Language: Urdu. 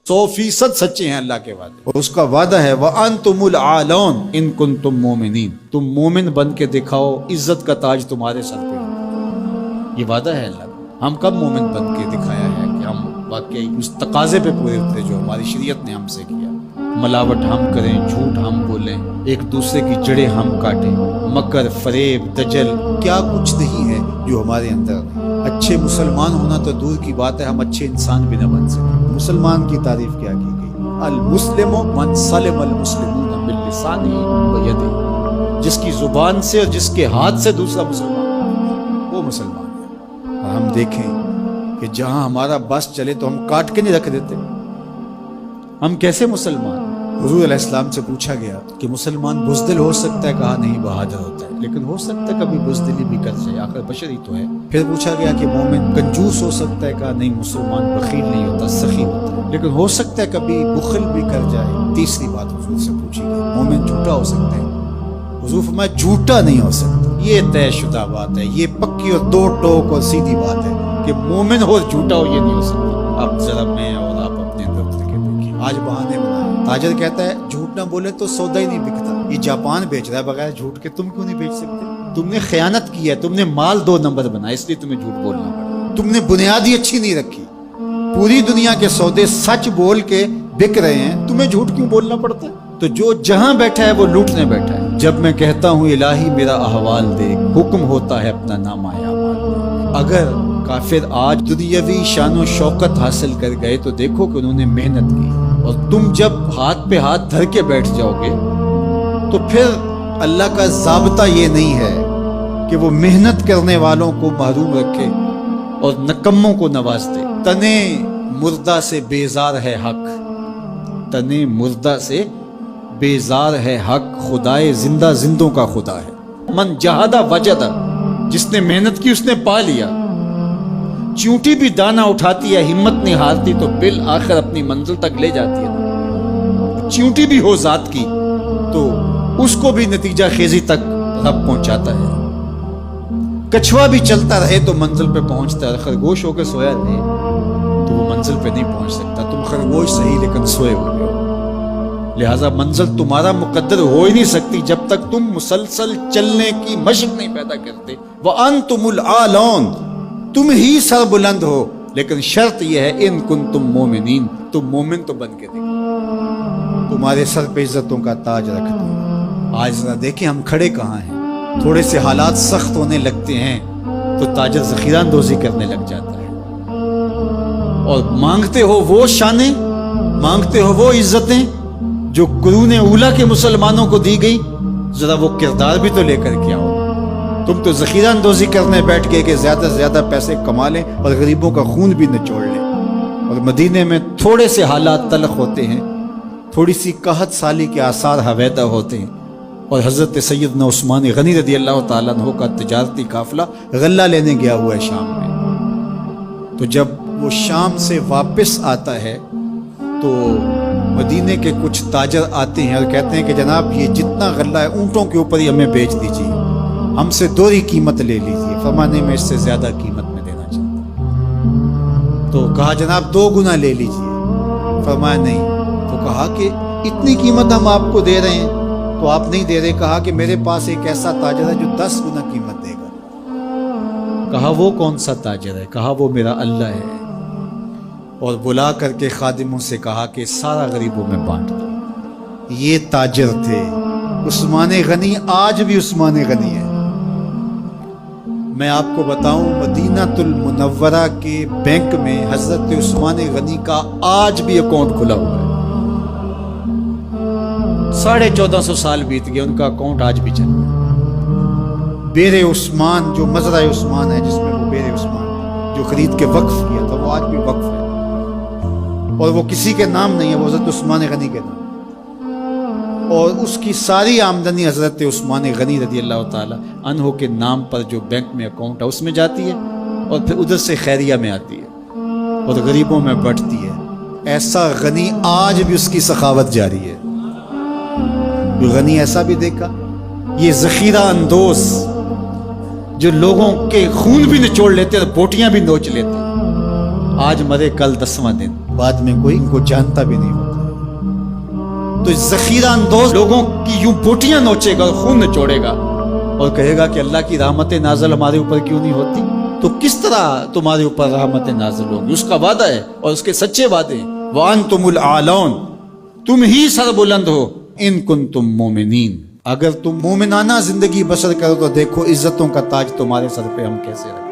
100% سچے ہیں اللہ کے وعدے، اور اس کا وعدہ ہے وَأَنْتُمُ الْأَعْلَوْنَ إِن كُنتُم مُؤْمِنِينَ، تم مومن بن کے دکھاؤ، عزت کا تاج تمہارے سر پہ ہے۔ یہ وعدہ ہے اللہ کا۔ ہم کب مومن بن کے دکھایا ہے کہ ہم واقعی اس تقاضے پہ پورے اترے جو ہماری شریعت نے ہم سے کیا؟ ملاوٹ ہم کریں، جھوٹ ہم بولیں، ایک دوسرے کی جڑیں ہم کاٹیں، مکر، فریب، دجل، کیا کچھ نہیں ہے جو ہمارے اندر نہیں۔ اچھے مسلمان ہونا تو دور کی بات ہے، ہم اچھے انسان بھی نہ بن سکیں۔ مسلمان کی تعریف کیا کی گئی؟ المسلم من سلم المسلمون باللسانہ ویدہ، جس کی زبان سے اور جس کے ہاتھ سے دوسرا مسلمان، وہ مسلمان ہے۔ اور ہم دیکھیں کہ جہاں ہمارا بس چلے تو ہم کاٹ کے نہیں رکھ دیتے۔ ہم کیسے مسلمان؟ حضور علیہ السلام سے پوچھا گیا کہ مسلمان بزدل ہو سکتا ہے؟ کہا نہیں، بہادر ہوتا ہے، لیکن ہو سکتا ہے کبھی بزدلی بھی کر جائے، آخر بشر ہی تو ہے۔ پھر پوچھا گیا کہ مومن کنجوس ہو سکتا ہے؟ کہا نہیں، مسلمان بخیل نہیں ہوتا، سخی ہوتا ہے، لیکن ہو سکتا ہے کبھی بخل بھی کر جائے۔ تیسری بات حضور سے پوچھی گئی، مومن جھوٹا ہو سکتا ہے؟ حضور فرمایا جھوٹا نہیں ہو سکتا۔ یہ طے شدہ بات ہے، یہ پکی اور دو ٹوک اور سیدھی بات ہے کہ مومن ہو اور جھوٹا ہو یہ نہیں ہو سکتا۔ اب ذرا میں اور آپ اپنے دفتر کے دیکھیں، آج بہانے بنائے۔ تاجر کہتا ہے جھوٹ نہ بولے تو سودا ہی نہیں بکتا۔ یہ جاپان بیچ رہا ہے بغیر جھوٹ کے، تم کیوں نہیں بیچ سکتے؟ تم نے خیانت کی ہے، تم نے مال 2 نمبر بنا، اس لیے تمہیں جھوٹ بولنا پڑا۔ تم نے بنیادی اچھی نہیں رکھی، پوری دنیا کے سودے سچ بول کے بک رہے ہیں، تمہیں جھوٹ کیوں بولنا پڑتا ہے؟ تو جو جہاں بیٹھا ہے وہ لوٹنے بیٹھا ہے۔ جب میں کہتا ہوں الہی میرا احوال دیکھ، حکم ہوتا ہے اپنا نامہ اعمال دیکھ۔ اگر کافر آج دنیاوی شان و شوکت حاصل کر گئے تو دیکھو کہ انہوں نے محنت کی، اور تم جب ہاتھ پہ ہاتھ دھر کے بیٹھ جاؤ گے تو پھر اللہ کا ضابطہ یہ نہیں ہے کہ وہ محنت کرنے والوں کو محروم رکھے اور نکموں کو نواز دے۔ تنے مردہ سے بیزار ہے حق، تنے مردہ سے بیزار ہے حق، خدائے زندہ زندوں کا خدا ہے۔ من جہادہ وجدہ، جس نے محنت کی اس نے پا لیا۔ چونٹی بھی دانہ اٹھاتی ہے، ہمت نہیں ہارتی تو بالآخر اپنی منزل تک لے جاتی ہے۔ چونٹی بھی ہو ذات کی تو اس کو بھی نتیجہ خیزی تک رب پہنچاتا ہے۔ کچھوا بھی چلتا رہے تو منزل پہ پہنچتا ہے، خرگوش ہو کے سویا رہے تو وہ منزل پہ نہیں پہنچ سکتا۔ تم خرگوش صحیح لیکن سوئے ہوئے ہو، لہٰذا منزل تمہارا مقدر ہو ہی نہیں سکتی جب تک تم مسلسل چلنے کی مشق نہیں پیدا کرتے۔ وَأَنْتُمُ الْأَعْلَوْنَ، تم ہی سر بلند ہو، لیکن شرط یہ ہے ان کنتم مومنین، تم مومن تو بن کے دیکھو، تمہارے سر پہ عزتوں کا تاج رکھ دوں۔ آج ذرا دیکھیں ہم کھڑے کہاں ہیں۔ تھوڑے سے حالات سخت ہونے لگتے ہیں تو تاجر ذخیرہ اندوزی کرنے لگ جاتا ہے، اور مانگتے ہو وہ شانیں، مانگتے ہو وہ عزتیں جو قرون اولیٰ کے مسلمانوں کو دی گئی، ذرا وہ کردار بھی تو لے کر کے آؤ۔ تم تو ذخیرہ اندوزی کرنے بیٹھ گئے کہ زیادہ سے زیادہ پیسے کما لیں اور غریبوں کا خون بھی نچوڑ لیں۔ اور مدینے میں تھوڑے سے حالات تلخ ہوتے ہیں، تھوڑی سی قحط سالی کے آثار ہویدہ ہوتے ہیں، اور حضرت سیدنا عثمان غنی رضی اللہ تعالیٰ عنہ کا تجارتی قافلہ غلہ لینے گیا ہوا ہے شام میں۔ تو جب وہ شام سے واپس آتا ہے تو مدینے کے کچھ تاجر آتے ہیں اور کہتے ہیں کہ جناب یہ جتنا غلہ ہے اونٹوں کے اوپر ہی ہمیں بیچ دیجیے، ہم سے 2 قیمت لے لیجیے۔ فرمانے میں اس سے زیادہ قیمت میں دینا چاہتا ہوں۔ تو کہا جناب 2 گنا لے لیجیے۔ فرمایا نہیں۔ تو کہا کہ اتنی قیمت ہم آپ کو دے رہے ہیں تو آپ نہیں دے رہے۔ کہا کہ میرے پاس ایک ایسا تاجر ہے جو 10 گنا قیمت دے گا۔ کہا وہ کون سا تاجر ہے؟ کہا وہ میرا اللہ ہے۔ اور بلا کر کے خادموں سے کہا کہ سارا غریبوں میں بانٹ دو۔ یہ تاجر تھے عثمان غنی، آج بھی عثمان غنی ہے۔ میں آپ کو بتاؤں مدینہ المنورہ کے بینک میں حضرت عثمان غنی کا آج بھی اکاؤنٹ کھلا ہوا ہے۔ 1450 سال بیت گئے، ان کا اکاؤنٹ آج بھی چل رہا ہے۔ بیر عثمان جو مزرعہ عثمان ہے، جس میں وہ بیر عثمان جو خرید کے وقف کیا تھا، وہ آج بھی وقف ہے، اور وہ کسی کے نام نہیں ہے، وہ حضرت عثمان غنی کے نام، اور اس کی ساری آمدنی حضرت عثمان غنی رضی اللہ تعالیٰ عنہ کے نام پر جو بینک میں اکاؤنٹ ہے اس میں جاتی ہے، اور پھر ادھر سے خیریہ میں آتی ہے اور غریبوں میں بٹتی ہے۔ ایسا غنی آج بھی اس کی سخاوت جاری ہے۔ غنی ایسا بھی دیکھا، یہ ذخیرہ اندوز جو لوگوں کے خون بھی نچوڑ لیتے اور بوٹیاں بھی نوچ لیتے، آج مرے کل 10واں دن۔ بعد میں کوئی ان کو جانتا بھی نہیں ہوتا. تو ذخیرہ اندوز لوگوں کی یوں بوٹیاں نوچے گا اور خون نچوڑے گا اور کہے گا کہ اللہ کی رحمت نازل ہمارے اوپر کیوں نہیں ہوتی. تو کس طرح تمہارے اوپر رحمت نازل ہوگی؟ اس کا وعدہ ہے اور اس کے سچے وعدے. وَأَنْتُمُ الْأَعْلَوْنَ، تم ہی سربلند ہو. ان کنتم مومنین، اگر تم مومنانہ زندگی بسر کرو تو دیکھو عزتوں کا تاج تمہارے سر پہ ہم کیسے رکھیں.